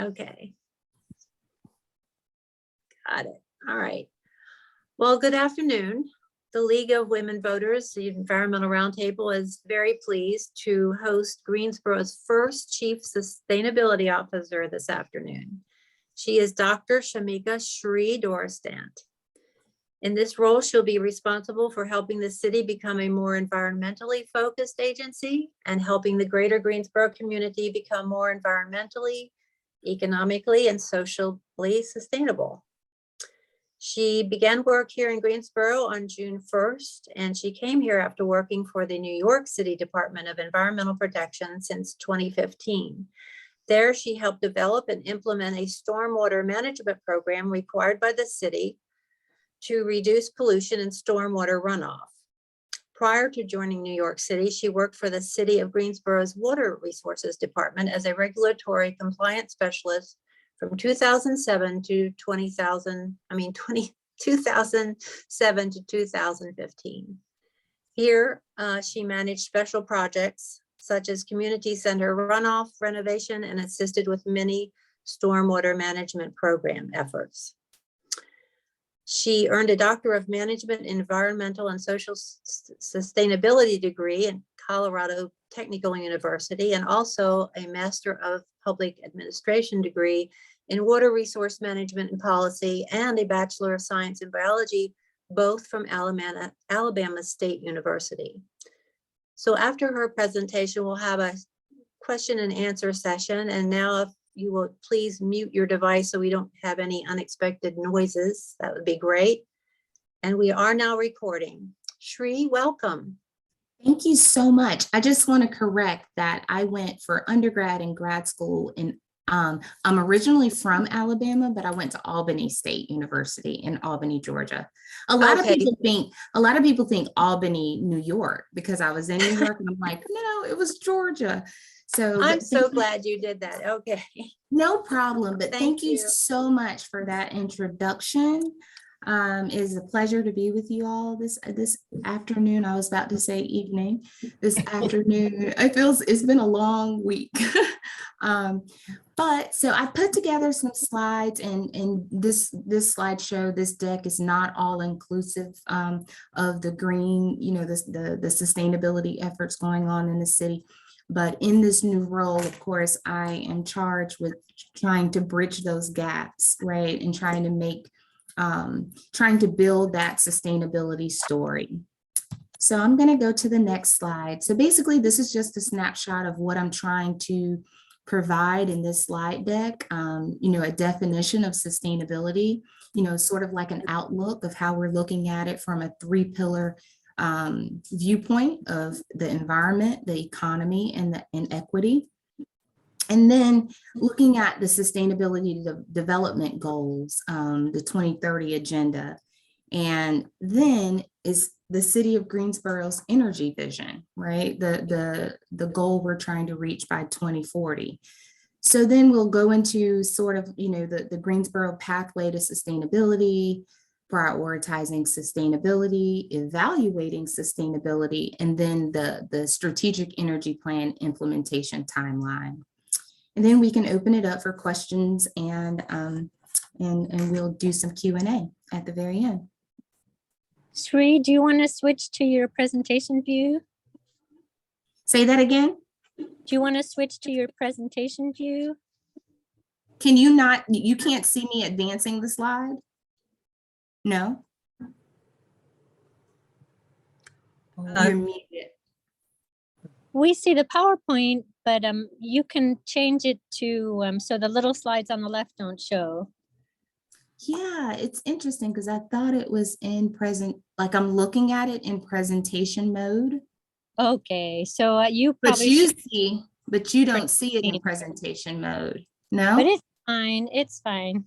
Okay. Got it. All right. Well, good afternoon. The League of Women Voters, the Environmental Roundtable, is very pleased to host Greensboro's first Chief Sustainability Officer this afternoon. She is Dr. Shameka Shree Dorestant. In this role, she'll be responsible for helping the city become a more environmentally focused agency and helping the greater Greensboro community become more environmentally, economically, and socially sustainable. She began work here in Greensboro on June 1st, and she came here after working for the New York City Department of Environmental Protection since 2015. There, she helped develop and implement a stormwater management program required by the city to reduce pollution and stormwater runoff. Prior to joining New York City, she worked for the City of Greensboro's Water Resources Department as a regulatory compliance specialist from 2007 to 2007 to 2015. Here, she managed special projects such as community center runoff renovation and assisted with many stormwater management program efforts. She earned a Doctor of Management, Environmental and Social Sustainability degree in Colorado Technical University, and also a Master of Public Administration degree in Water Resource Management and Policy, and a Bachelor of Science in Biology, both from Alabama State University. So after her presentation, we'll have a question and answer session. And now if you will please mute your device so we don't have any unexpected noises, that would be great. And we are now recording. Shree, welcome. Thank you so much. I just want to correct that I went for undergrad and grad school in I'm originally from Alabama, but I went to Albany State University in Albany, Georgia. A lot of people think Albany, New York, because I was in New York, and I'm like, no, it was Georgia. So I'm so glad you did that. Okay. No problem. But thank you you so much for that introduction. It is a pleasure to be with you all this afternoon. I was about to say evening. This afternoon. It's been a long week. But so I put together some slides, and this slideshow, this deck is not all inclusive of the green, the sustainability efforts going on in the city. But in this new role, of course, I am charged with trying to bridge those gaps, right? And trying to build that sustainability story. So I'm going to go to the next slide. So basically, this is just a snapshot of what I'm trying to provide in this slide deck, a definition of sustainability, sort of like an outlook of how we're looking at it from a three-pillar viewpoint of the environment, the economy, and equity. And then looking at the sustainability development goals, the 2030 agenda, and then is the city of Greensboro's energy vision, right? The goal we're trying to reach by 2040. So then we'll go into sort of, the Greensboro pathway to sustainability, prioritizing sustainability, evaluating sustainability, and then the strategic energy plan implementation timeline. And then we can open it up for questions, and we'll do some Q&A at the very end. Shree, do you want to switch to your presentation view? Say that again. Do you want to switch to your presentation view? Can you not, you can't see me advancing the slide? No? You're muted. We see the PowerPoint, but you can change it to so the little slides on the left don't show. Yeah, it's interesting because I thought it was in like I'm looking at it in presentation mode. Okay, so you probably but you don't see it in presentation mode. No? But it's fine, it's fine.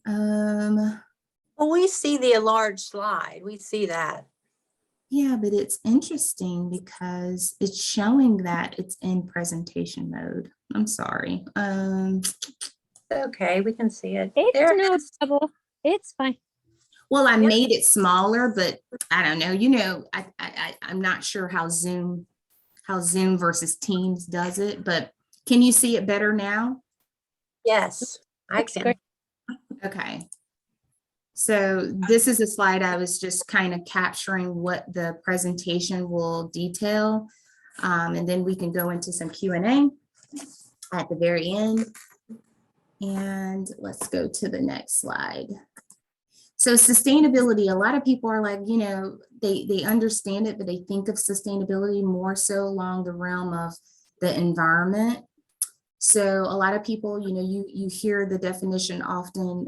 Well, we see the enlarged slide. We see that. Yeah, but it's interesting because it's showing that it's in presentation mode. I'm sorry. Okay, we can see it. It's no trouble. It's fine. Well, I made it smaller, but I don't know. I'm not sure how Zoom versus Teams does it, but can you see it better now? Yes, I Looks can. great. Okay. So this is a slide I was just kind of capturing what the presentation will detail. And then we can go into some Q&A at the very end. And let's go to the next slide. So sustainability, a lot of people are like, they understand it, but they think of sustainability more so along the realm of the environment. So a lot of people, you hear the definition often,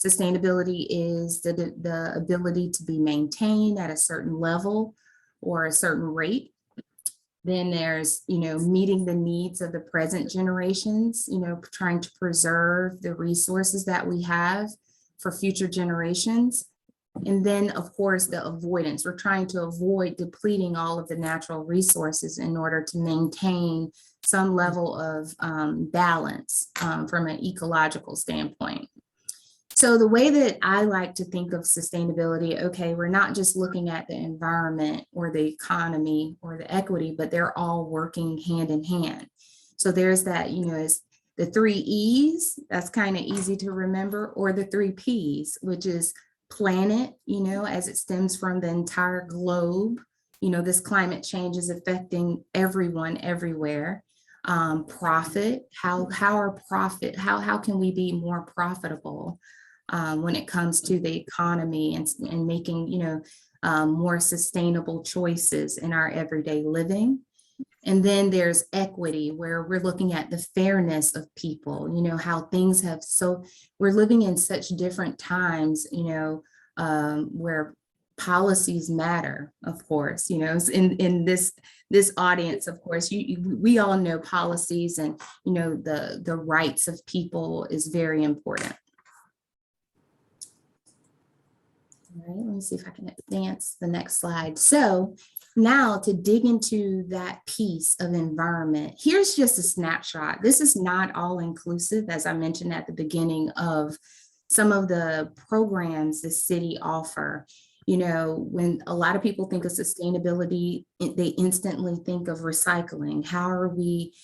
sustainability is the ability to be maintained at a certain level or a certain rate. Then there's, meeting the needs of the present generations, trying to preserve the resources that we have for future generations. And then, of course, the avoidance. We're trying to avoid depleting all of the natural resources in order to maintain some level of balance from an ecological standpoint. So the way that I like to think of sustainability, okay, we're not just looking at the environment or the economy or the equity, but they're all working hand in hand. So there's that, it's the 3 E's, that's kind of easy to remember, or the 3 P's, which is planet, as it stems from the entire globe. This climate change is affecting everyone everywhere. Profit, how can we be more profitable when it comes to the economy and making, more sustainable choices in our everyday living. And then there's equity, where we're looking at the fairness of people, how things have, so we're living in such different times, where policies matter, of course, in this audience, of course, we all know policies and, the rights of people is very important. All right, let me see if I can advance the next slide. So now to dig into that piece of environment, here's just a snapshot. This is not all inclusive, as I mentioned at the beginning, of some of the programs the city offer. When a lot of people think of sustainability, they instantly think of recycling. How are we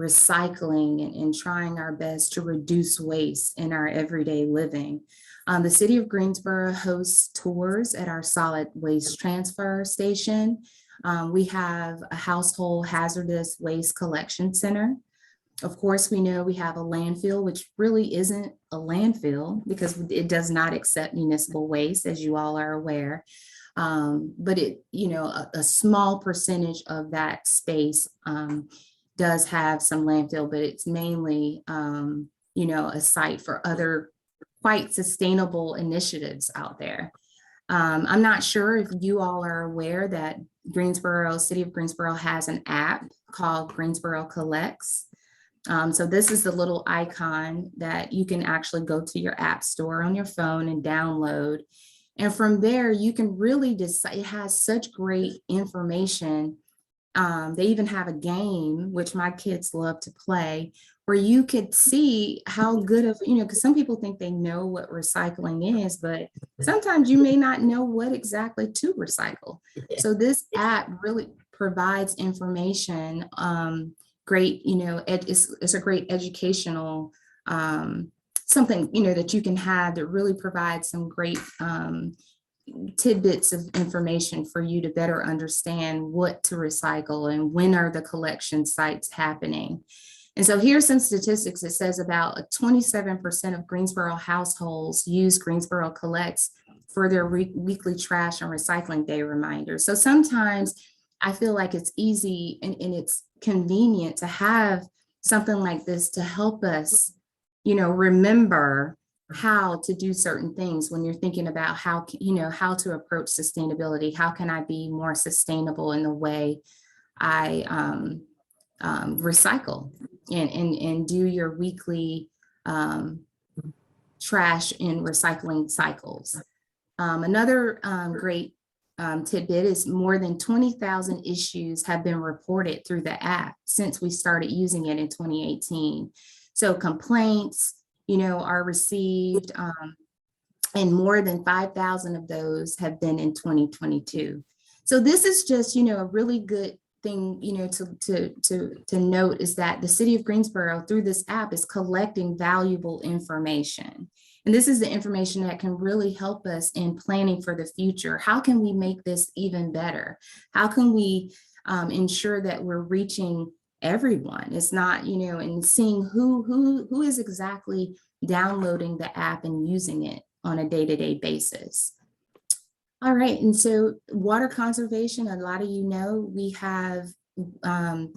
recycling and trying our best to reduce waste in our everyday living? The city of Greensboro hosts tours at our solid waste transfer station. We have a household hazardous waste collection center. Of course, we know we have a landfill, which really isn't a landfill because it does not accept municipal waste, as you all are aware. But a small percentage of that space does have some landfill, but it's mainly, a site for other quite sustainable initiatives out there. I'm not sure if you all are aware that City of Greensboro has an app called Greensboro Collects. So this is the little icon that you can actually go to your app store on your phone and download. And from there, you can really decide. It has such great information. They even have a game, which my kids love to play, where you could see how good of, because some people think they know what recycling is, but sometimes you may not know what exactly to recycle. So this app really provides information, great, it's a great educational something, that you can have that really provides some great tidbits of information for you to better understand what to recycle and when are the collection sites happening. And so here's some statistics. It says about 27% of Greensboro households use Greensboro Collects for their weekly trash and recycling day reminders. So sometimes I feel like it's easy and it's convenient to have something like this to help us, remember how to do certain things when you're thinking about how to approach sustainability. How can I be more sustainable in the way I recycle and do your weekly trash and recycling cycles. Another great tidbit is more than 20,000 issues have been reported through the app since we started using it in 2018. So complaints, are received, and more than 5,000 of those have been in 2022. So this is just, a really good thing, to note is that the city of Greensboro, through this app, is collecting valuable information. And this is the information that can really help us in planning for the future. How can we make this even better? How can we ensure that we're reaching everyone? It's not, and seeing who is exactly downloading the app and using it on a day-to-day basis. All right, and so water conservation, a lot of we have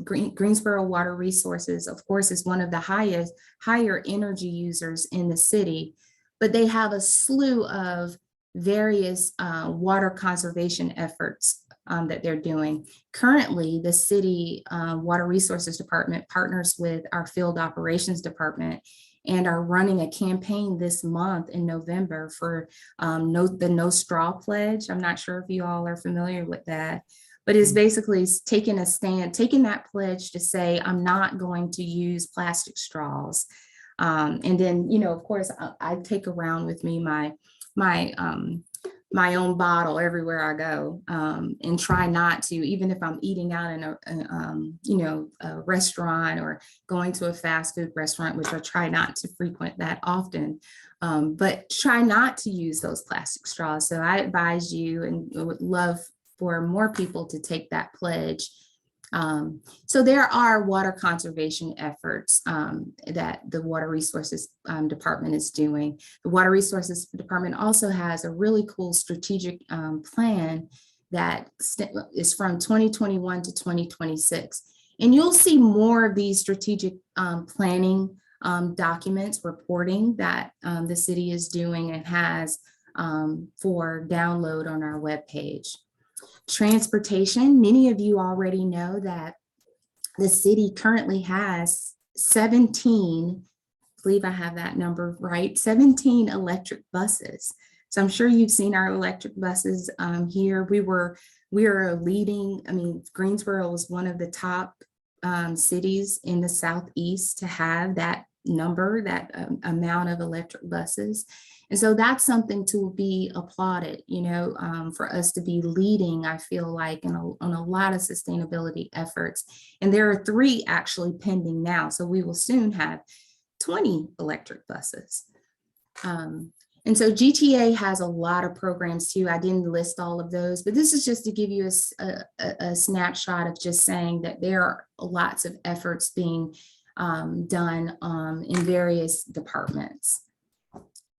Greensboro Water Resources, of course, is one of the higher energy users in the city, but they have a slew of various water conservation efforts that they're doing. Currently, the city Water Resources Department partners with our field operations department and are running a campaign this month in November for the No Straw Pledge. I'm not sure if you all are familiar with that, but it's basically taking a stand, taking that pledge to say, I'm not going to use plastic straws. And then, of course, I take around with me my own bottle everywhere I go, and try not to, even if I'm eating out in a restaurant or going to a fast food restaurant, which I try not to frequent that often, but try not to use those plastic straws. So I advise you and would love for more people to take that pledge. So there are water conservation efforts that the Water Resources Department is doing. The Water Resources Department also has a really cool strategic plan that is from 2021 to 2026. And you'll see more of these strategic planning documents, reporting that the city is doing and has for download on our webpage. Transportation, many of you already know that the city currently has 17, I believe I have that number right, 17 electric buses. So I'm sure you've seen our electric buses here. We are leading, Greensboro was one of the top cities in the Southeast to have that number, that amount of electric buses. And so that's something to be applauded, for us to be leading, I feel like, on a lot of sustainability efforts. And there are 3 actually pending now. So we will soon have 20 electric buses. And so GTA has a lot of programs too. I didn't list all of those, but this is just to give you a snapshot of just saying that there are lots of efforts being done in various departments.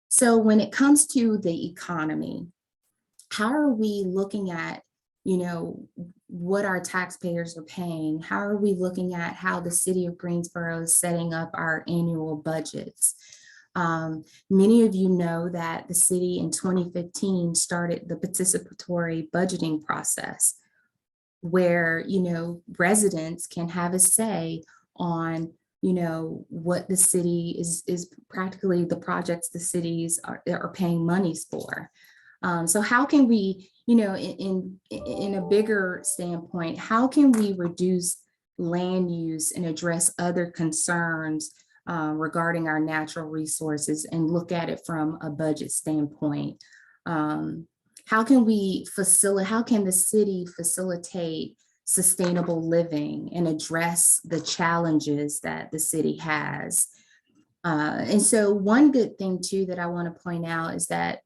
So when it comes to the economy, how are we looking at, what our taxpayers are paying? How are we looking at how the city of Greensboro is setting up our annual budgets? Many of you know that the city in 2015 started the participatory budgeting process where, residents can have a say on what the city is practically the projects the cities are paying monies for. So how can we, in a bigger standpoint, how can we reduce land use and address other concerns regarding our natural resources and look at it from a budget standpoint? How can the city facilitate sustainable living and address the challenges that the city has? And so one good thing too that I want to point out is that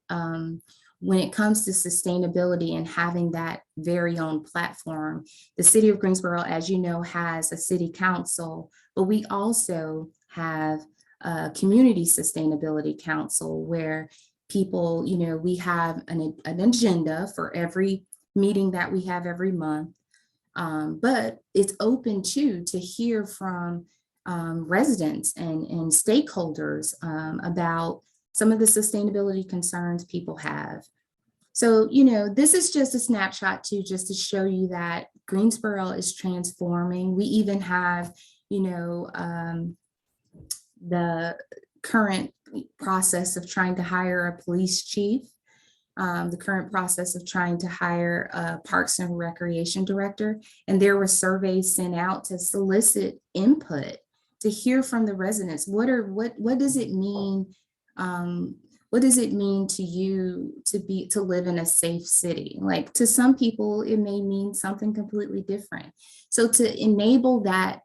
when it comes to sustainability and having that very own platform, the city of Greensboro, as you know, has a city council, but we also have a community sustainability council where people, we have an agenda for every meeting that we have every month. But it's open to hear from residents and stakeholders about some of the sustainability concerns people have. So, this is just a snapshot just to show you that Greensboro is transforming. We even have, the current process of trying to hire a police chief, the current process of trying to hire a Parks and Recreation director. And there were surveys sent out to solicit input, to hear from the residents. What does it mean? What does it mean to you to live in a safe city? Like, to some people, it may mean something completely different. So to enable that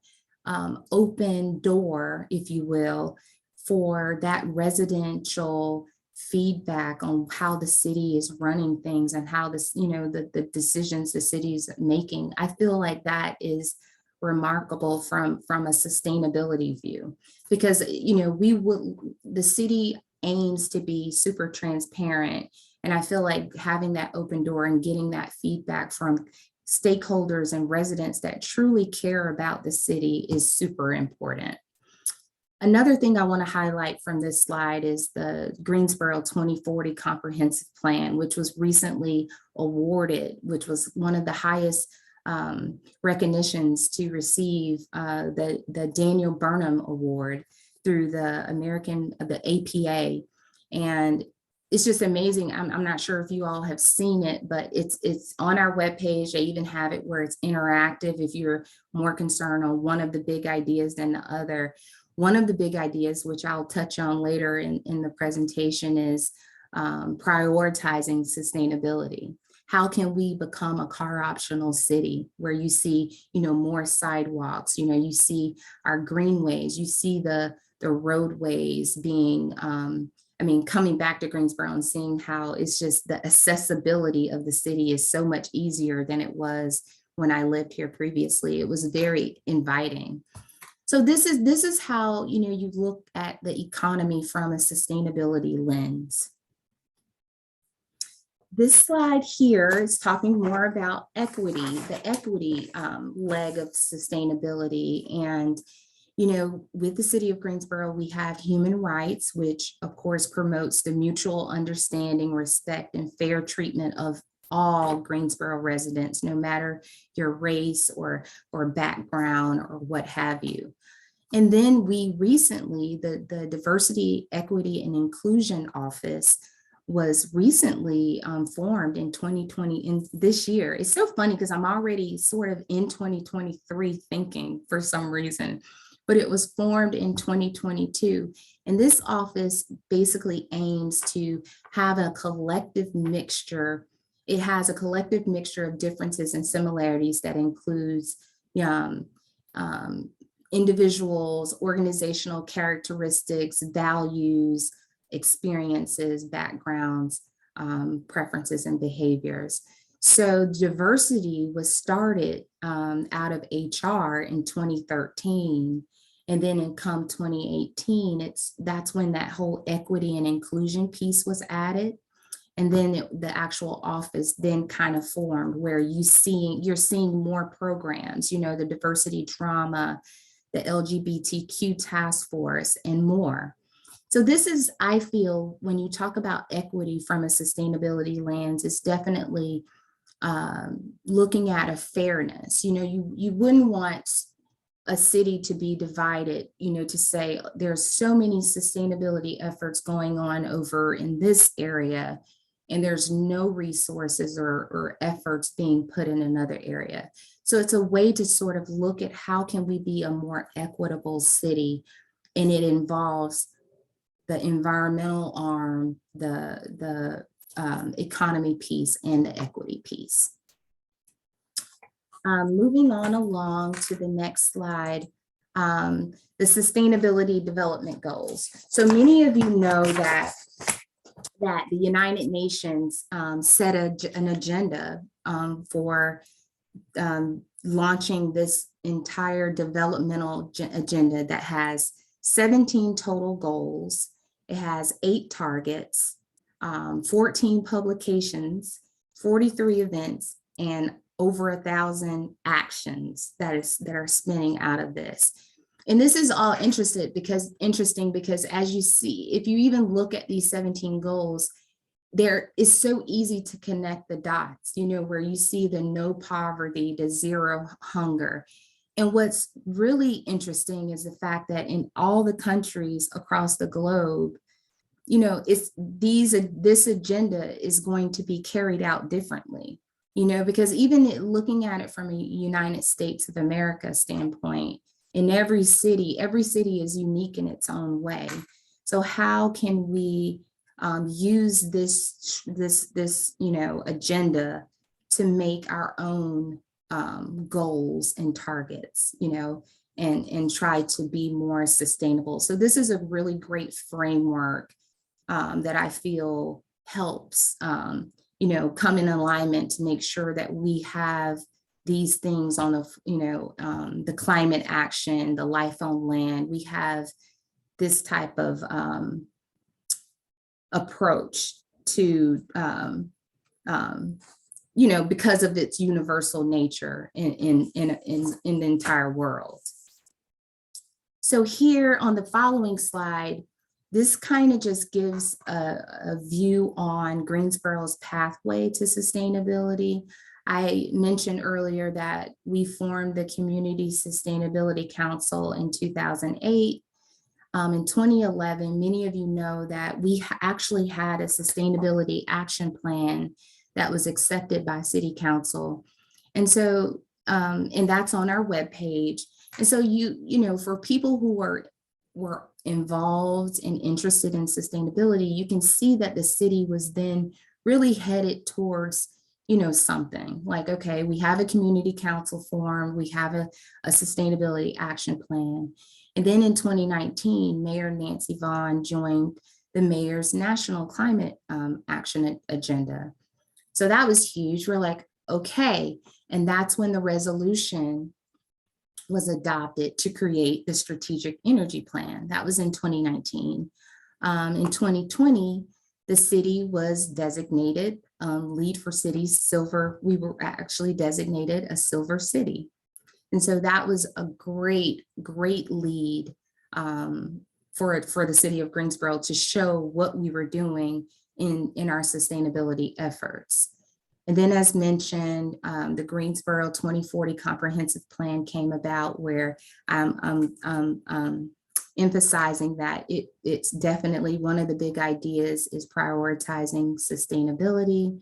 open door, if you will, for that residential feedback on how the city is running things and how this, the decisions the city is making, I feel like that is remarkable from a sustainability view, because the city aims to be super transparent, and I feel like having that open door and getting that feedback from stakeholders and residents that truly care about the city is super important. Another thing I want to highlight from this slide is the Greensboro 2040 Comprehensive Plan, which was recently awarded, which was one of the highest recognitions to receive the Daniel Burnham Award through the APA. And it's just amazing. I'm not sure if you all have seen it, but it's on our webpage. They even have it where it's interactive if you're more concerned on one of the big ideas than the other. One of the big ideas, which I'll touch on later in the presentation, is prioritizing sustainability. How can we become a car optional city where you see, more sidewalks, you see our greenways, you see the roadways being, coming back to Greensboro and seeing how it's just the accessibility of the city is so much easier than it was when I lived here previously. It was very inviting. So this is how, you look at the economy from a sustainability lens. This slide here is talking more about equity, the equity leg of sustainability. And, with the city of Greensboro, we have human rights, which of course promotes the mutual understanding, respect, and fair treatment of all Greensboro residents, no matter your race or background or what have you. And then we recently, the Diversity, Equity, and Inclusion Office was recently formed in 2020, in this year. It's so funny because I'm already sort of in 2023 thinking for some reason, but it was formed in 2022. And this office basically aims to have a collective mixture. It has a collective mixture of differences and similarities that includes individuals, organizational characteristics, values, experiences, backgrounds, preferences, and behaviors. So diversity was started out of HR in 2013. And then in come 2018, that's when that whole equity and inclusion piece was added. And then the actual office then kind of formed where you're seeing more programs, the diversity drama, the LGBTQ task force, and more. So this is, I feel, when you talk about equity from a sustainability lens, it's definitely looking at a fairness. You wouldn't want a city to be divided, to say there's so many sustainability efforts going on over in this area, and there's no resources or efforts being put in another area. So it's a way to sort of look at how can we be a more equitable city, and it involves the environmental arm, the economy piece, and the equity piece. Moving on along to the next slide, the Sustainability Development Goals. So many of you know that the United Nations set an agenda for launching this entire developmental agenda that has 17 total goals. It has 8 targets, 14 publications, 43 events, and over 1,000 actions that are spinning out of this. And this is all interesting because as you see, if you even look at these 17 goals, there is so easy to connect the dots, where you see the no poverty, the zero hunger. And what's really interesting is the fact that in all the countries across the globe, this agenda is going to be carried out differently, because even looking at it from a United States of America standpoint, in every city is unique in its own way. So how can we use this agenda to make our own goals and targets, and try to be more sustainable. So this is a really great framework that I feel helps, come in alignment to make sure that we have these things on the climate action, the life on land. We have this type of approach to, because of its universal nature in the entire world. So here on the following slide, this kind of just gives a view on Greensboro's pathway to sustainability. I mentioned earlier that we formed the Community Sustainability Council in 2008. In 2011, many of you know that we actually had a sustainability action plan that was accepted by City Council. And so, and that's on our webpage. And so for people who were involved and interested in sustainability, you can see that the city was then really headed towards, something like, okay, we have a community council formed, we have a sustainability action plan. And then in 2019, Mayor Nancy Vaughn joined the mayor's national climate action agenda. So that was huge. We're like, okay. And that's when the resolution was adopted to create the strategic energy plan. That was in 2019. In 2020, the city was designated Lead for Cities Silver. We were actually designated a Silver City. And so that was a great lead for the city of Greensboro to show what we were doing in our sustainability efforts. And then, as mentioned, the Greensboro 2040 Comprehensive Plan came about, where I'm emphasizing that it's definitely one of the big ideas is prioritizing sustainability.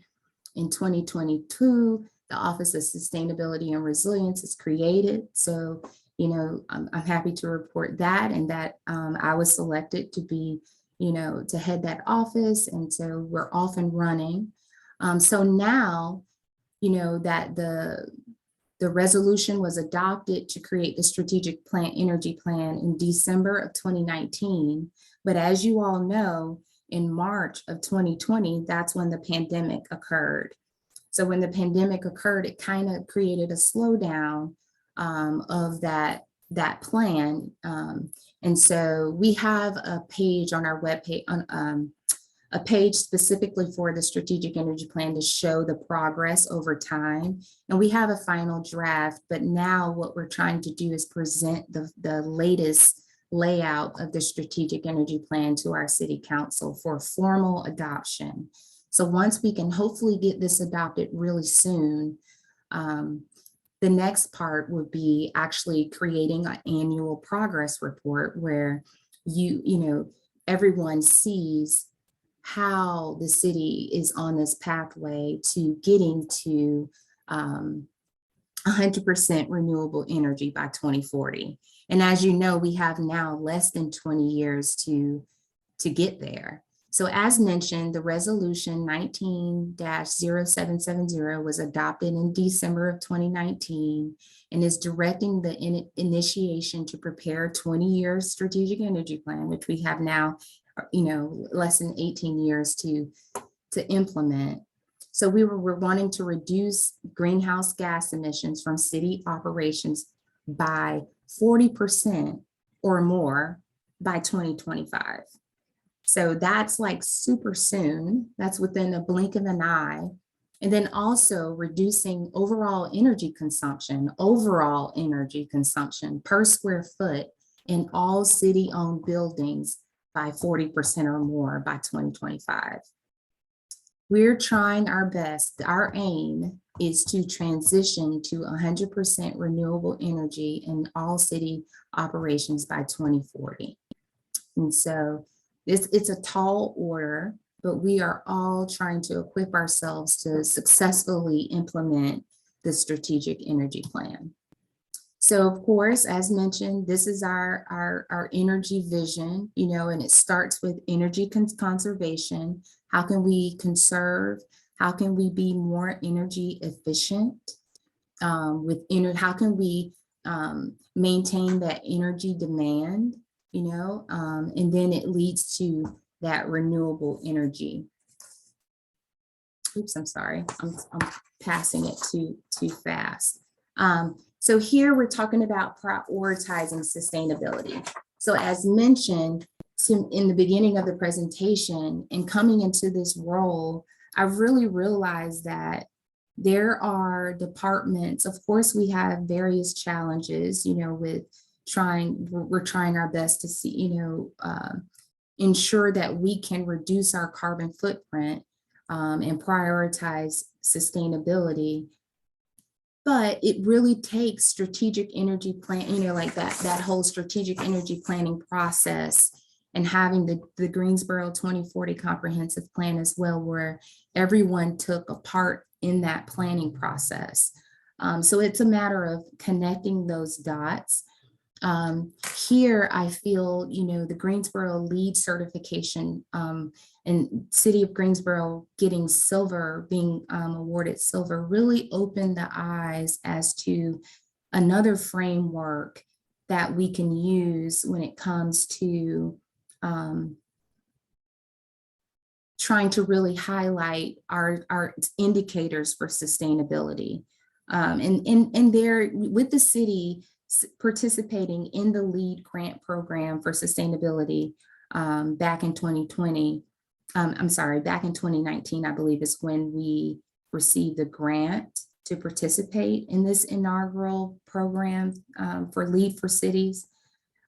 In 2022, the Office of Sustainability and Resilience is created. So, I'm happy to report that, and that I was selected to be, to head that office. And so we're off and running. So now, that the resolution was adopted to create the strategic energy plan in December of 2019. But as you all know, in March of 2020, that's when the pandemic occurred. So when the pandemic occurred, it kind of created a slowdown of that plan. And so we have a page on our webpage, a page specifically for the strategic energy plan to show the progress over time. And we have a final draft, but now what we're trying to do is present the latest layout of the strategic energy plan to our city council for formal adoption. So once we can hopefully get this adopted really soon, the next part would be actually creating an annual progress report where everyone sees how the city is on this pathway to getting to 100% renewable energy by 2040. And as you know, we have now less than 20 years to get there. So as mentioned, the resolution 19-0770 was adopted in December of 2019 and is directing the initiation to prepare a 20-year strategic energy plan, which we have now less than 18 years to implement. So we were wanting to reduce greenhouse gas emissions from city operations by 40% or more by 2025. So that's like super soon. That's within a blink of an eye. And then also reducing overall energy consumption per square foot in all city-owned buildings by 40% or more by 2025. We're trying our best. Our aim is to transition to 100% renewable energy in all city operations by 2040. And so it's a tall order, but we are all trying to equip ourselves to successfully implement the strategic energy plan. So of course, as mentioned, this is our energy vision, and it starts with energy conservation. How can we conserve? How can we be more energy efficient? How can we maintain that energy demand, and then it leads to that renewable energy. Oops, I'm sorry, I'm passing it too fast. So here we're talking about prioritizing sustainability. So as mentioned in the beginning of the presentation and coming into this role, I've really realized that there are departments, of course, we have various challenges, we're trying our best to see, ensure that we can reduce our carbon footprint and prioritize sustainability. But it really takes strategic energy plan, like that whole strategic energy planning process, and having the Greensboro 2040 comprehensive plan as well, where everyone took a part in that planning process. So it's a matter of connecting those dots. Here, I feel, the Greensboro LEED certification and City of Greensboro getting silver, being awarded silver, really opened the eyes as to another framework that we can use when it comes to trying to really highlight our indicators for sustainability. And there, with the city participating in the LEED grant program for sustainability back in 2020, back in 2019, I believe is when we received the grant to participate in this inaugural program for LEED for Cities.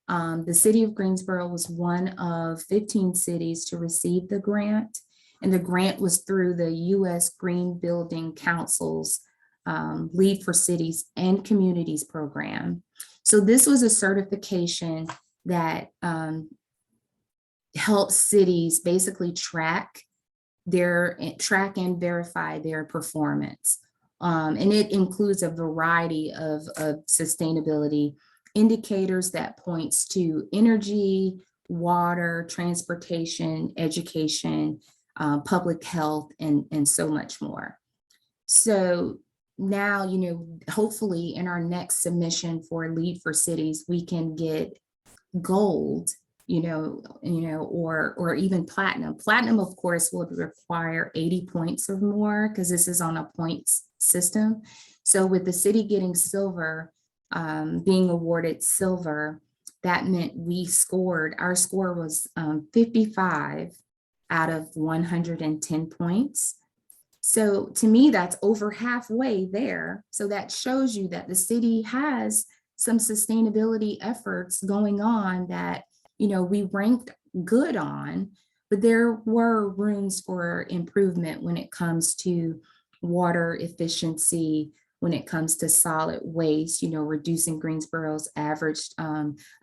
The city of Greensboro was one of 15 cities to receive the grant, and the grant was through the U.S. Green Building Council's LEED for Cities and Communities program. So this was a certification that helps cities basically track and verify their performance. And it includes a variety of sustainability indicators that points to energy, water, transportation, education, public health, and so much more. So now, hopefully in our next submission for LEED for Cities, we can get gold, or even platinum. Platinum, of course, will require 80 points or more because this is on a points system. So with the city getting silver, being awarded silver, that meant our score was 55 out of 110 points. So to me, that's over halfway there. So that shows you that the city has some sustainability efforts going on that, we ranked good on, but there were rooms for improvement when it comes to water efficiency, when it comes to solid waste, reducing Greensboro's average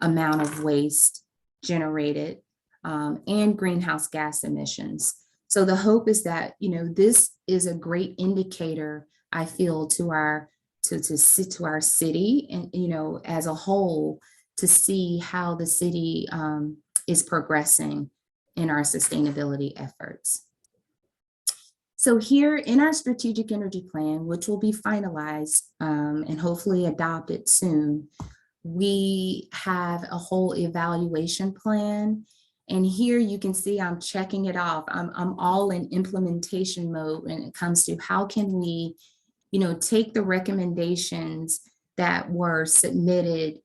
amount of waste generated, and greenhouse gas emissions. So the hope is that, this is a great indicator, I feel, to our city and, as a whole, to see how the city is progressing in our sustainability efforts. So here in our strategic energy plan, which will be finalized and hopefully adopted soon, we have a whole evaluation plan. And here you can see I'm checking it off. I'm all in implementation mode when it comes to how can we, take the recommendations that were submitted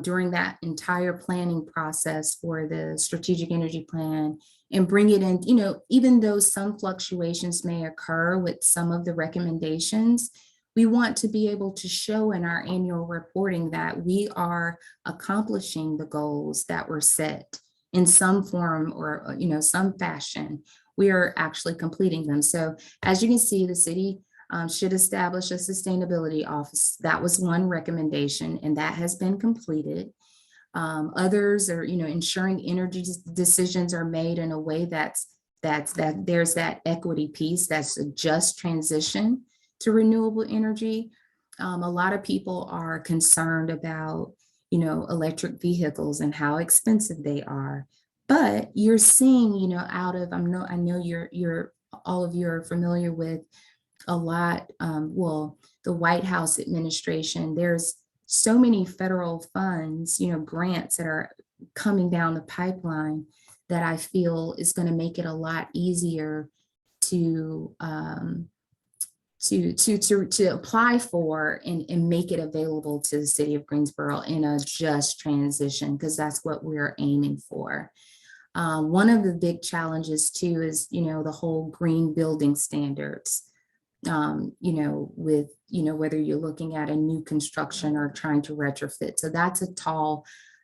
during that entire planning process for the strategic energy plan and bring it in, even though some fluctuations may occur with some of the recommendations, we want to be able to show in our annual reporting that we are accomplishing the goals that were set in some form or, some fashion. We are actually completing them. So as you can see, the city should establish a sustainability office. That was one recommendation, and that has been completed. Others are, ensuring energy decisions are made in a way that there's that equity piece, that's a just transition to renewable energy. A lot of people are concerned about, electric vehicles and how expensive they are. But you're seeing, I know you're all of you are familiar with a lot, well, the White House administration, there's so many federal funds, grants that are coming down the pipeline that I feel is going to make it a lot easier to to apply for and make it available to the city of Greensboro in a just transition, because that's what we're aiming for. One of the big challenges too is, the whole green building standards. With, whether you're looking at a new construction or trying to retrofit. So that's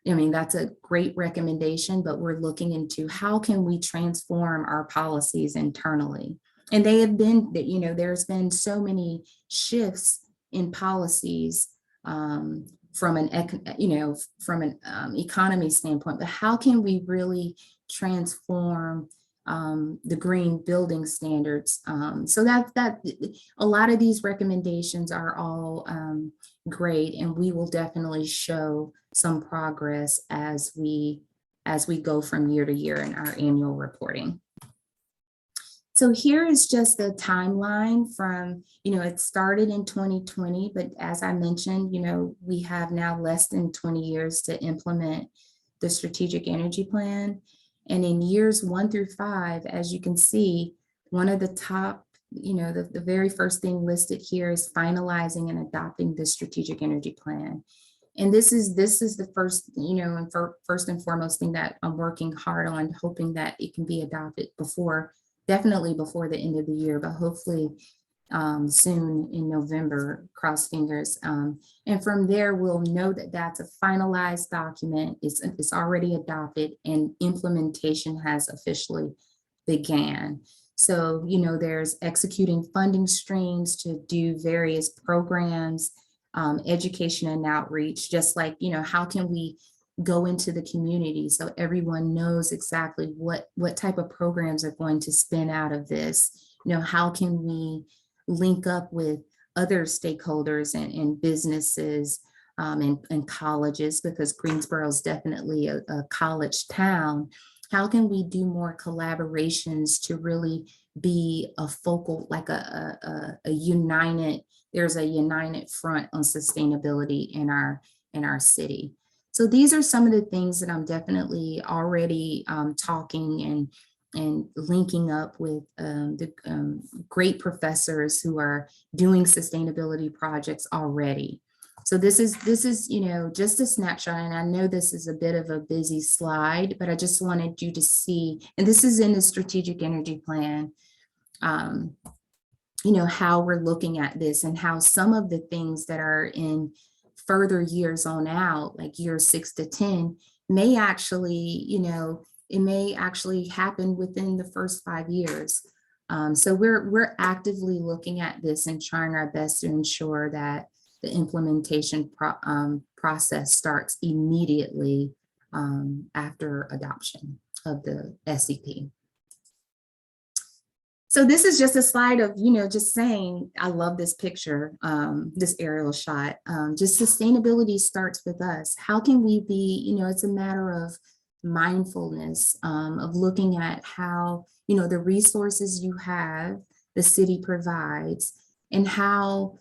that's a great recommendation, but we're looking into how can we transform our policies internally. And they have been, there's been so many shifts in policies from an economy standpoint, but how can we really transform the green building standards? So that a lot of these recommendations are all great, and we will definitely show some progress as we go from year to year in our annual reporting. So here is just the timeline from, it started in 2020, but as I mentioned, we have now less than 20 years to implement the strategic energy plan. And in years 1 through 5, as you can see, one of the top, the very first thing listed here is finalizing and adopting the strategic energy plan. And this is the first, and first and foremost thing that I'm working hard on, hoping that it can be adopted definitely before the end of the year, but hopefully soon in November, cross fingers. And from there, we'll know that that's a finalized document. It's already adopted and implementation has officially began. So, there's executing funding streams to do various programs, education and outreach, just like, how can we go into the community so everyone knows exactly what type of programs are going to spin out of this. How can we link up with other stakeholders and businesses and colleges, because Greensboro is definitely a college town. How can we do more collaborations to really be a focal, like there's a united front on sustainability in our city. So these are some of the things that I'm definitely already talking and linking up with the great professors who are doing sustainability projects already. So this is just a snapshot, and I know this is a bit of a busy slide, but I just wanted you to see, and this is in the strategic energy plan, how we're looking at this and how some of the things that are in further years on out, like years 6 to 10, may actually, it may actually happen within the first 5 years. So we're actively looking at this and trying our best to ensure that the implementation process starts immediately after adoption of the SEP. So this is just a slide of, just saying, I love this picture, this aerial shot. Just sustainability starts with us. How can we be, it's a matter of mindfulness, of looking at how, the resources you have, the city provides, and how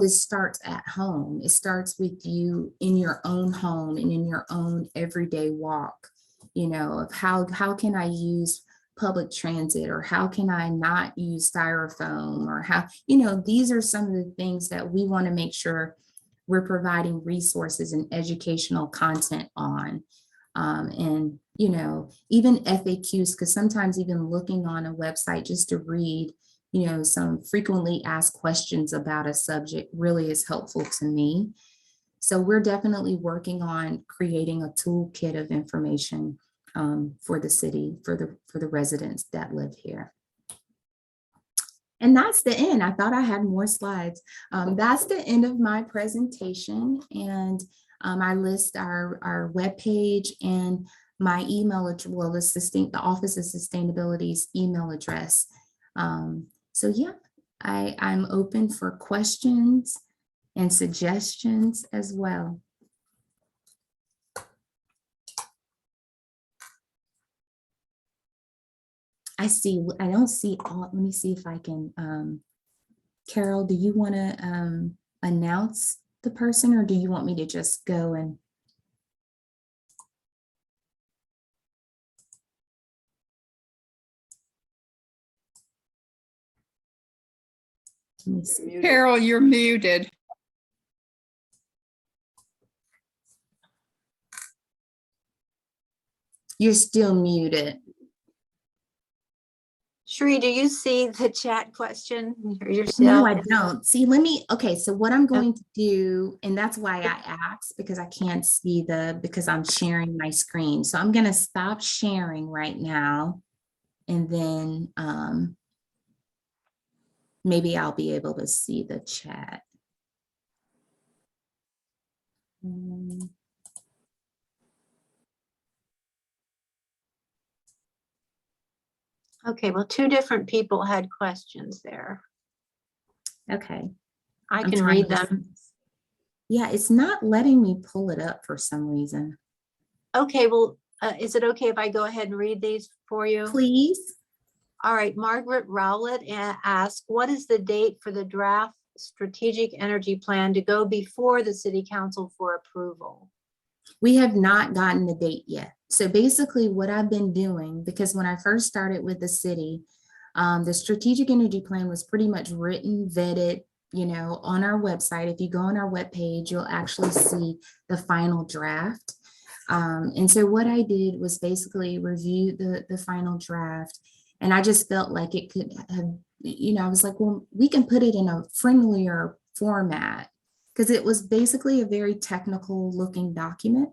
this starts at home. It starts with you in your own home and in your own everyday walk, of how can I use public transit, or how can I not use styrofoam, or how, these are some of the things that we want to make sure we're providing resources and educational content on. And, even FAQs, because sometimes even looking on a website just to read, some frequently asked questions about a subject really is helpful to me. So we're definitely working on creating a toolkit of information for the city, for the residents that live here. And that's the end. I thought I had more slides. That's the end of my presentation. And I list our webpage and my email address, well, the Office of Sustainability's email address. So yeah, I'm open for questions and suggestions as well. I don't see all, let me see if I can, Carol, do you want to announce the person, or do you want me to just go and? Let me see. Carol, you're muted. You're still muted. Shree, do you see the chat question or No, yourself? I don't. See, okay, so what I'm going to do, and that's why I asked, because I can't see because I'm sharing my screen. So I'm going to stop sharing right now, and then maybe I'll be able to see the chat. Okay, well, two different people had questions there. Okay. I I'm can trying read to- them. Yeah, it's not letting me pull it up for some reason. Okay, well, is it okay if I go ahead and read these for you? Please. All right, Margaret Rowlett asked, what is the date for the draft strategic energy plan to go before the city council for approval? We have not gotten the date yet. So basically what I've been doing, because when I first started with the city, the strategic energy plan was pretty much written, vetted, on our website. If you go on our webpage, you'll actually see the final draft. And so what I did was basically review the final draft. And I just felt like it could have, I was like, well, we can put it in a friendlier format, because it was basically a very technical looking document.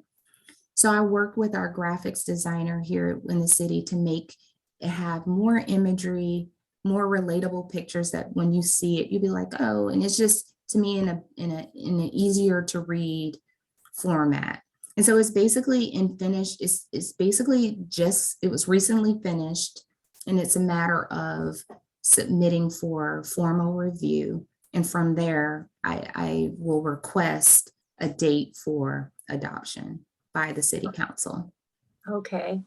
So I worked with our graphics designer here in the city to make it have more imagery, more relatable pictures that when you see it, you'll be like, oh, and it's just, to me, in an easier to read format. And so it's basically it's basically just, it was recently finished, and it's a matter of submitting for formal review. And from there, I will request a date for adoption by the city council. Okay.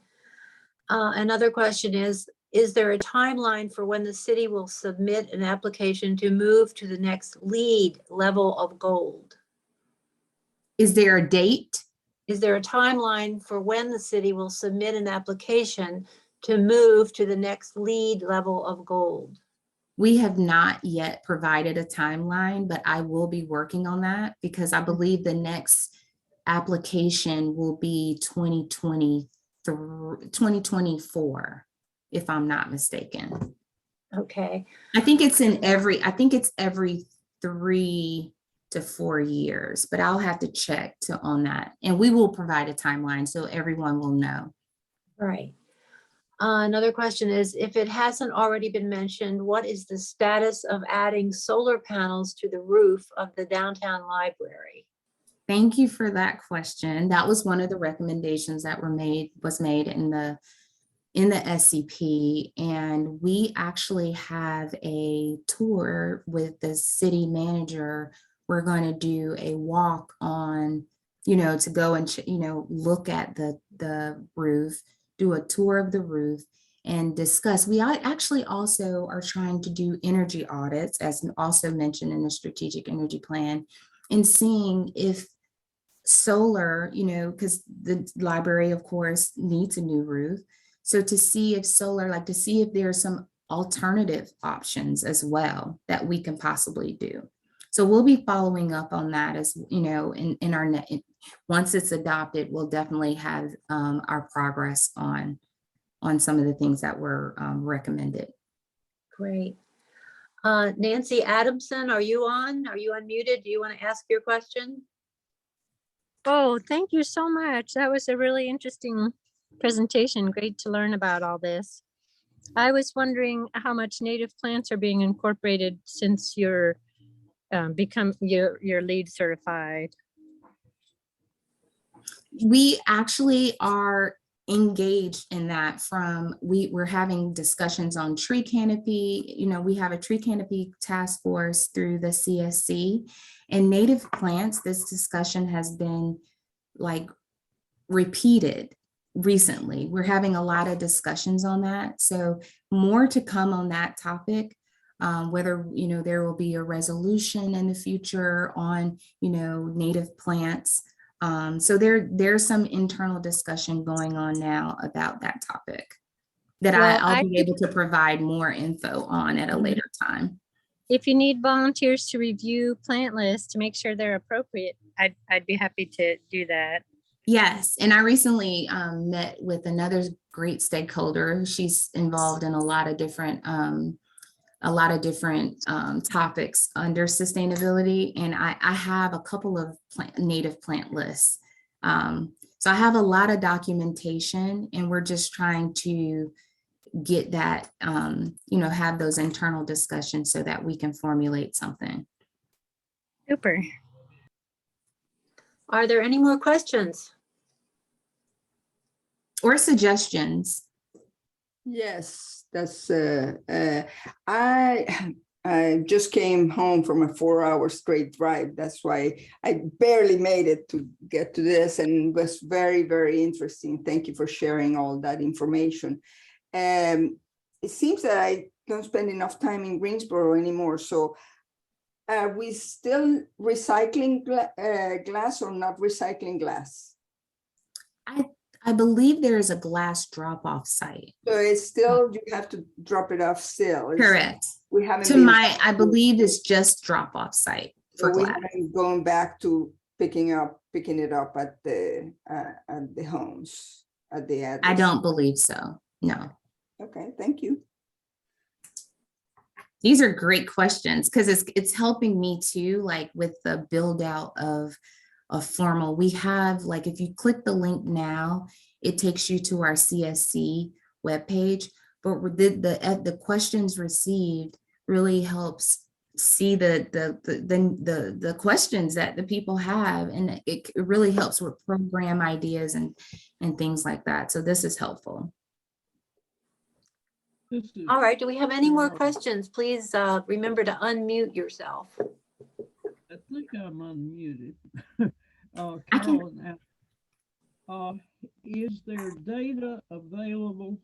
Another question is there a timeline for when the city will submit an application to move to the next LEED level of gold? Is there a date? Is there a timeline for when the city will submit an application to move to the next LEED level of gold? We have not yet provided a timeline, but I will be working on that, because I believe the next application will be 2024, if I'm not mistaken. Okay. I think it's every 3 to 4 years, but I'll have to check on that. And we will provide a timeline so everyone will know. Right. Another question is, if it hasn't already been mentioned, what is the status of adding solar panels to the roof of the downtown library? Thank you for that question. That was one of the recommendations that was made in the SCP. And we actually have a tour with the city manager. We're going to do a walk on, to go and, look at the roof, do a tour of the roof, and discuss. We actually also are trying to do energy audits, as also mentioned in the strategic energy plan, and seeing if solar, because the library, of course, needs a new roof. So to see if solar, to see if there are some alternative options as well that we can possibly do. So we'll be following up on that, as in our net. Once it's adopted, we'll definitely have our progress on some of the things that were recommended. Great. Nancy Adamson, are you on? Are you unmuted? Do you want to ask your question? Oh, thank you so much. That was a really interesting presentation. Great to learn about all this. I was wondering how much native plants are being incorporated since you're you're LEED certified. We actually are engaged in that from, we're having discussions on tree canopy. You know, we have a tree canopy task force through the CSC, and native plants. This discussion has been like repeated recently. We're having a lot of discussions on that. So more to come on that topic. Whether, you know, there will be a resolution in the future on, you know, native plants. So there's some internal discussion going on now about that topic that Well, I'll be able to provide more info on at a later time. If you need volunteers to review plant lists to make sure they're appropriate, I'd be happy to do that. Yes, and I recently met with another great stakeholder. She's involved in a lot of different topics under sustainability, and I have a couple of native plant lists. So I have a lot of documentation, and we're just trying to get that, you know, have those internal discussions so that we can formulate something. Super. Are there any more questions? Or suggestions? Yes, that's I just came home from a 4-hour straight drive. That's why I barely made it to get to this, and it was very, very interesting. Thank you for sharing all that information. It seems that I don't spend enough time in Greensboro anymore. So are we still recycling glass or not recycling glass? I believe there is a glass drop-off site. So it's still, you have to drop it off still. Correct. We haven't To been- I believe it's just drop-off site for So we glass. haven't going back to picking it up at the homes, at the address. I don't believe so. No. Okay, thank you. These are great questions because it's helping me too, like with the build out of a formal. We have, like, if you click the link now, it takes you to our CSC webpage. But the questions received really helps see the questions that the people have, and it really helps with program ideas and things like that. So this is helpful. All right, do we have any more questions? Please remember to unmute yourself. I think I'm unmuted. I can- Carol, is there data available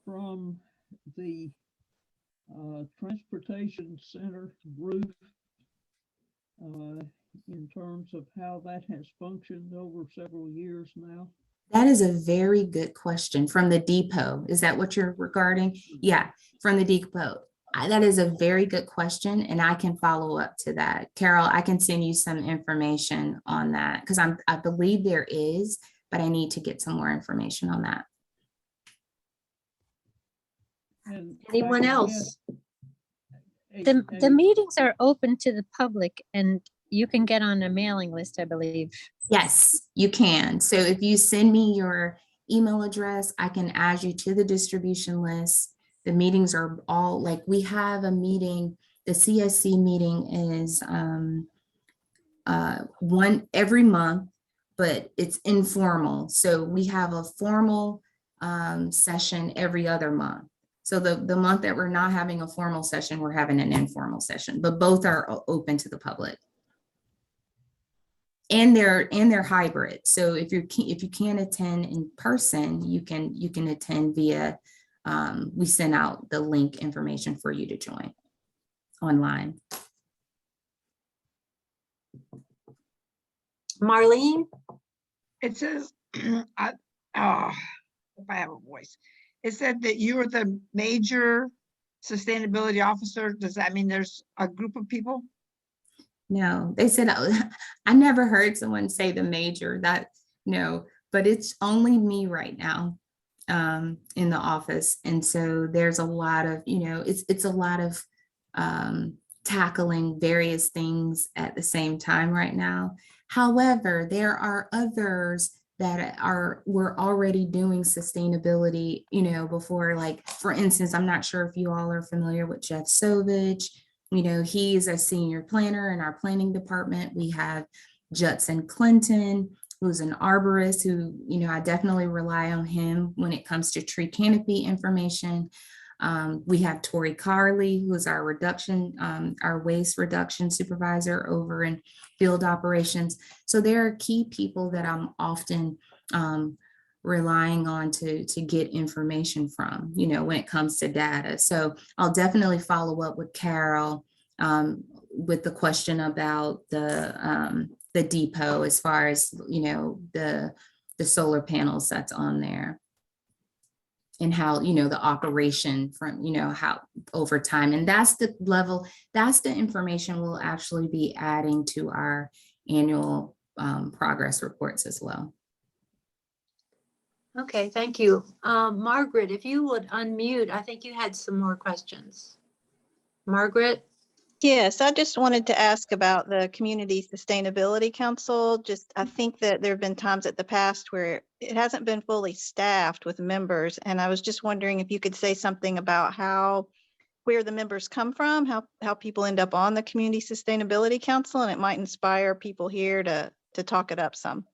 from the transportation center roof in terms of how that has functioned over several years now? That is a very good question. From the depot, is that what you're regarding? Yeah, from the depot. That is a very good question, and I can follow up to that. Carol, I can send you some information on that because I believe there is, but I need to get some more information on that. And Anyone I else? guess The meetings are open to the public, and you can get on a mailing list, I believe. Yes, you can. So if you send me your email address, I can add you to the distribution list. The meetings are all, like, we have a meeting, the CSC meeting is one every month, but it's informal. So we have a formal session every other month. So the month that we're not having a formal session, we're having an informal session, but both are open to the public. And they're hybrid. So if you can't attend in person, you can attend via, we send out the link information for you to join online. Marlene? It says, if I have a voice, it said that you are the major sustainability officer. Does that mean there's a group of people? No, they said, I never heard someone say the major, that, no, but it's only me right now in the office. And so there's a lot of, it's a lot of tackling various things at the same time right now. However, there are others that we're already doing sustainability, before, like, for instance, I'm not sure if you all are familiar with Jeff Sovich. He's a senior planner in our planning department. We have Judson Clinton. who's an arborist who, I definitely rely on him when it comes to tree canopy information. We have Tori Carley, who is our waste reduction supervisor over in field operations. So there are key people that I'm often relying on to get information from, when it comes to data. So I'll definitely follow up with Carol with the question about the depot as far as, the solar panels that's on there. And how, the operation from, how over time, and that's the level, that's the information we'll actually be adding to our annual progress reports as well. Okay, thank you. Margaret, if you would unmute, I think you had some more questions. Margaret? Yes, I just wanted to ask about the Community Sustainability Council. I think that there have been times at the past where it hasn't been fully staffed with members. And I was just wondering if you could say something about where the members come from, how people end up on the Community Sustainability Council, and it might inspire people here to talk it up some.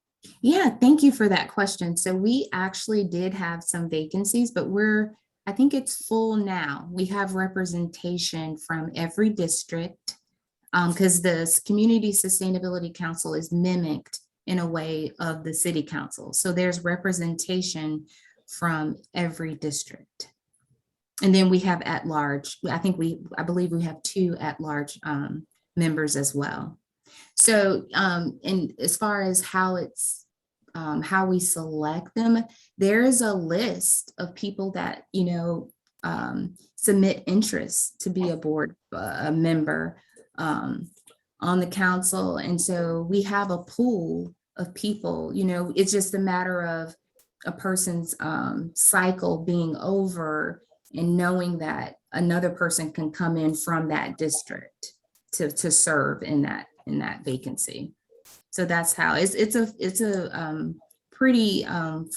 Yeah, thank you for that question. So we actually did have some vacancies, but I think it's full now. We have representation from every district because the Community Sustainability Council is mimicked in a way of the city council. So there's representation from every district. And then we have at large, I believe we have 2 at large members as well. So, and as far as how we select them, there is a list of people that, submit interest to be a member on the council. And so we have a pool of people, it's just a matter of a person's cycle being over and knowing that another person can come in from that district to serve in that vacancy. So that's how it's a pretty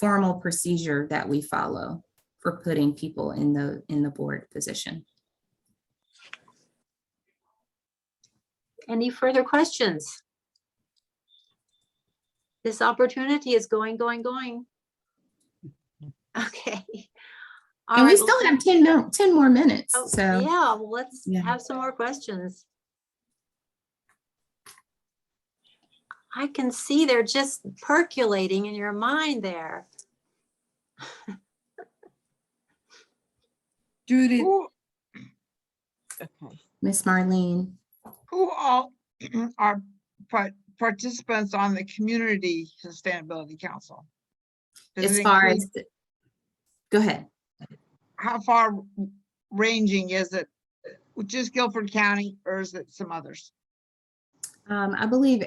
formal procedure that we follow for putting people in the board position. Any further questions? This opportunity is going. Okay. All And we right, still well, have 10 more minutes. oh, So yeah, well, let's Yeah. have some more questions. I can see they're just percolating in your mind there. Judy, Who okay. Miss Marlene. who all are participants on the Community Sustainability Council? Does As it far include- as, go ahead. how far ranging is it? Just Guilford County, or is it some others? I believe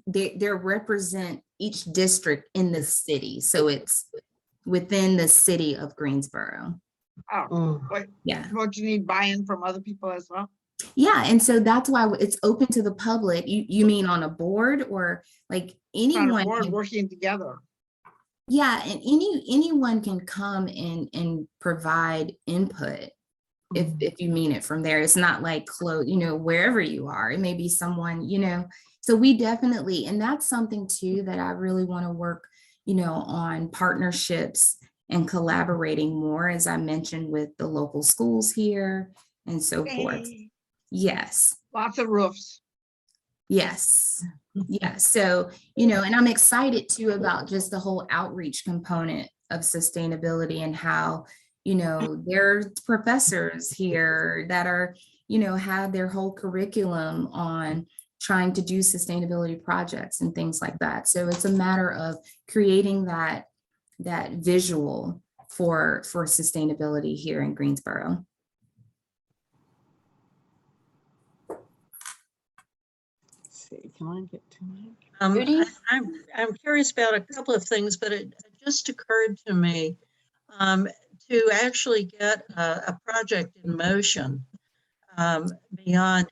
they represent each district in the city. So it's within the city of Greensboro. Oh, wait, Yeah. don't you need buy-in from other people as well? Yeah. And so that's why it's open to the public. You mean on a board or like On a anyone? board working together. Yeah. And anyone can come and provide input. If you mean it from there, it's not like close, wherever you are, it may be someone, so we definitely, and that's something too, that I really want to work, on partnerships and collaborating more, as I mentioned, with the local schools here and so forth. Yay. Yes. Lots of roofs. Yes. Yes. So, and I'm excited too about just the whole outreach component of sustainability and how, there's professors here that are, have their whole curriculum on trying to do sustainability projects and things like that. So it's a matter of creating that visual for sustainability here in Greensboro. Let's see, can I get to it? Judy? I'm curious about a couple of things, but it just occurred to me to actually get a project in motion beyond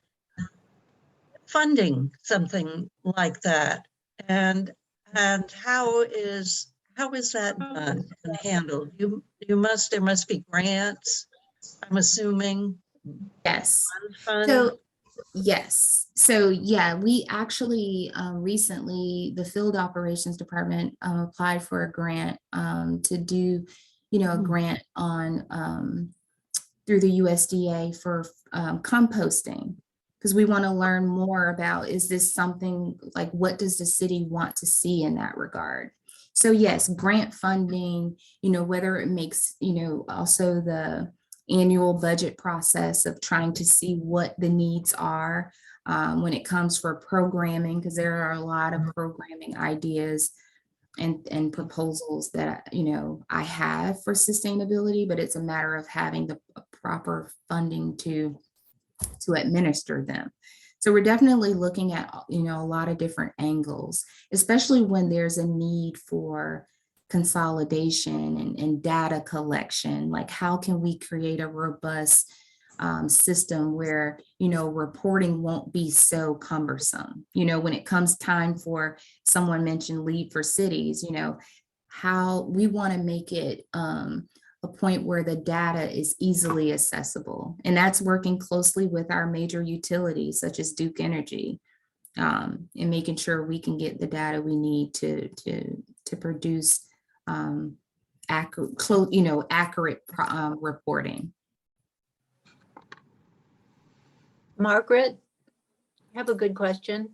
funding something like that, and how is that done and handled? There must be grants, I'm assuming. Yes. Fund. So Yes. So yeah, we actually recently, the field operations department applied for a grant to do, a grant on through the USDA for composting, because we want to learn more about, is this something like, what does the city want to see in that regard? So yes, grant funding, whether it makes, also the annual budget process of trying to see what the needs are when it comes for programming, because there are a lot of programming ideas and proposals that, I have for sustainability, but it's a matter of having the proper funding to administer them. So we're definitely looking at, a lot of different angles, especially when there's a need for consolidation and data collection. Like, how can we create a robust system where, reporting won't be so cumbersome? When it comes time for, someone mentioned Lead for Cities, how we want to make it a point where the data is easily accessible. And that's working closely with our major utilities such as Duke Energy, and making sure we can get the data we need to produce accurate reporting. Margaret, I have a good question.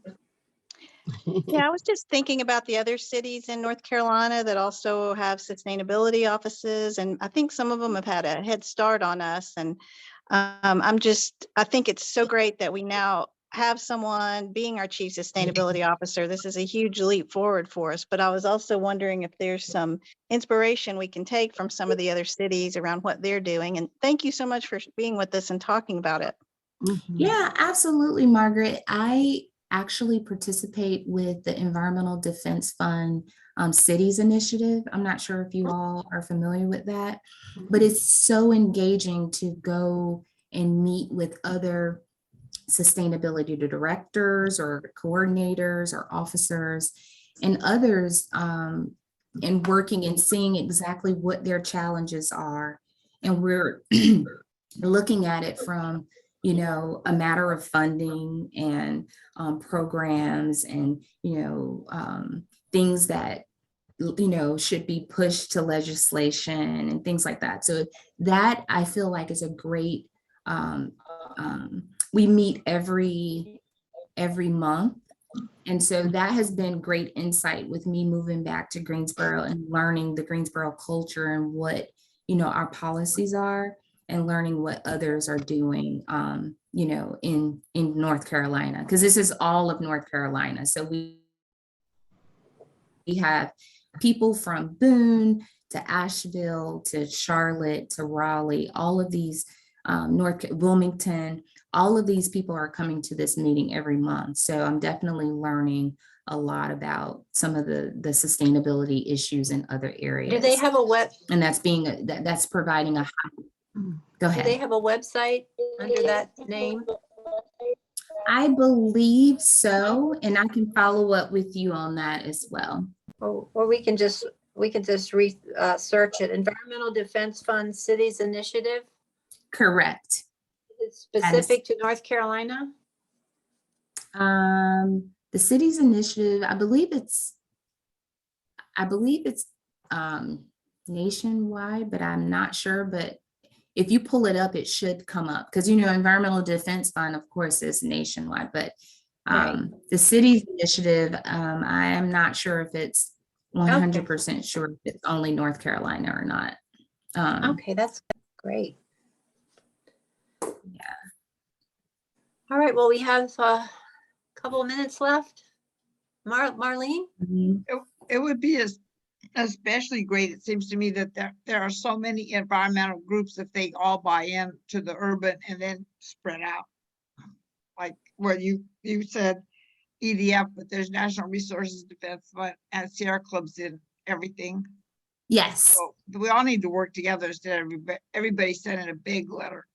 Yeah, I was just thinking about the other cities in North Carolina that also have sustainability offices, and I think some of them have had a head start on us. And I think it's so great that we now have someone being our chief sustainability officer. This is a huge leap forward for us, but I was also wondering if there's some inspiration we can take from some of the other cities around what they're doing. And thank you so much for being with us and talking about it. Yeah, absolutely, Margaret. I actually participate with the Environmental Defense Fund Cities Initiative. I'm not sure if you all are familiar with that, but it's so engaging to go and meet with other sustainability directors or coordinators or officers and others, and working and seeing exactly what their challenges are. And we're looking at it from, a matter of funding and programs and, things that, should be pushed to legislation and things like that. So that, I feel like, is a great, we meet every month. And so that has been great insight with me moving back to Greensboro and learning the Greensboro culture and what, our policies are, and learning what others are doing, in North Carolina, because this is all of North Carolina. So we have people from Boone to Asheville to Charlotte to Raleigh, all of these, Wilmington, all of these people are coming to this meeting every month. So I'm definitely learning a lot about some of the sustainability issues in other areas. Do they have a web? And that's providing a. Go ahead. Do they have a website under that name? I believe so, and I can follow up with you on that as well. Or we can just search it. Environmental Defense Fund Cities Initiative. Correct. It's specific to North Carolina. The cities initiative, I believe it's nationwide, but I'm not sure. But if you pull it up, it should come up, because Environmental Defense Fund, of course, is nationwide, but the cities initiative, I am not sure if it's 100% sure if it's only North Carolina or not. Okay, that's great. Yeah. All right, well, we have a couple of minutes left. Marlene? It would be especially great, it seems to me, that there are so many environmental groups, if they all buy in to the urban and then spread out. Like where you said EDF, but there's National Resources Defense Fund and Sierra Club's in everything. Yes. So we all need to work together instead of everybody sending a big letter.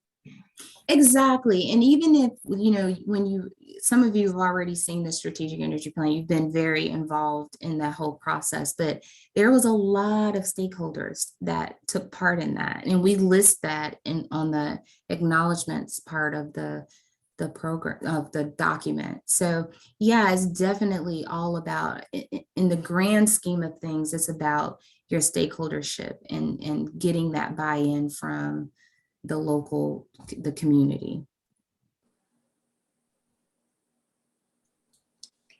Exactly. And even if, when some of you have already seen the strategic energy plan, you've been very involved in that whole process, but there was a lot of stakeholders that took part in that. And we list that on the acknowledgements part of the the program of the document. So yeah, it's definitely all about, in the grand scheme of things, it's about your stakeholdership and getting that buy-in from the community.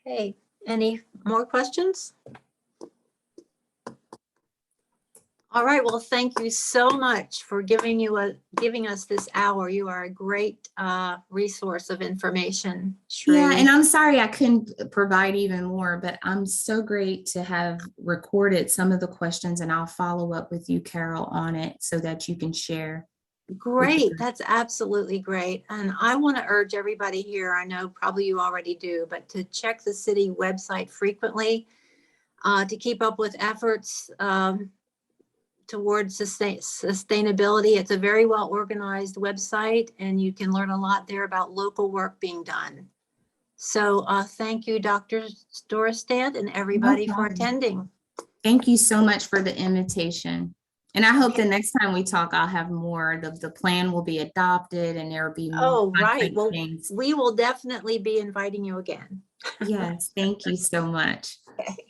Okay, any more questions? All right, well, thank you so much for giving us this hour. You are a great resource of information, Yeah, Shree. and I'm sorry I couldn't provide even more, but I'm so great to have recorded some of the questions, and I'll follow up with you, Carol, on it so that you can share. Great, that's absolutely great. And I want to urge everybody here, I know probably you already do, but to check the city website frequently to keep up with efforts towards sustainability. It's a very well organized website, and you can learn a lot there about local work being done. So thank you, Dr. Dorestant, and everybody for problem. attending. Thank you so much for the invitation. And I hope the next time we talk, I'll have more. The plan will be adopted and there will be more. Oh, right. concrete Well, things. we will definitely be inviting you again. Yes, thank you so much. Okay.